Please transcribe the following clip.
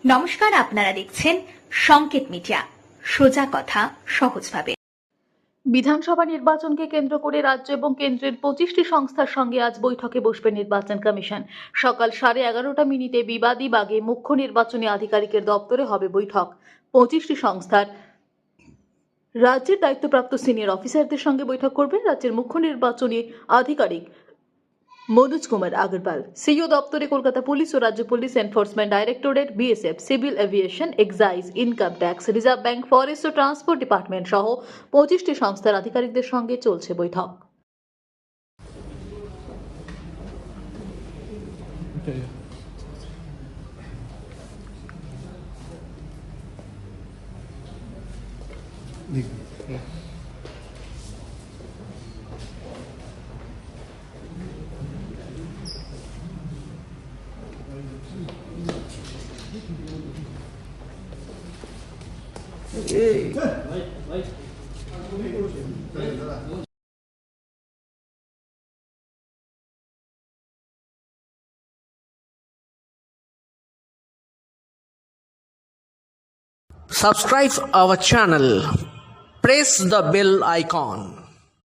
নমস্কার, আপনারা দেখছেন সংকেত মিডিয়া, সোজা কথা সহজভাবে। বিধানসভা নির্বাচনকে কেন্দ্র করে রাজ্য এবং কেন্দ্রের 25টি সংস্থার সঙ্গে আজ বৈঠকে বসবে নির্বাচন কমিশন। সকাল 11:30 বিবাদী বাগে মুখ্য নির্বাচনী আধিকারিকের দপ্তরে হবে বৈঠক। 25টি সংস্থার রাজ্যের দায়িত্বপ্রাপ্ত সিনিয়র অফিসারদের সঙ্গে বৈঠক করবেন রাজ্যের মুখ্য নির্বাচনী আধিকারিক মনোজ কুমার আগরওয়াল। সিইও দপ্তরে কলকাতা পুলিশ ও রাজ্য police enforcement directorate, BSF, civil aviation, excise, income tax, reserve bank, forest ও ট্রান্সপোর্ট ডিপার্টমেন্ট সহ 25টি সংস্থার আধিকারিকদের সঙ্গে চলছে বৈঠক। Subscribe our channel. Press the bell icon.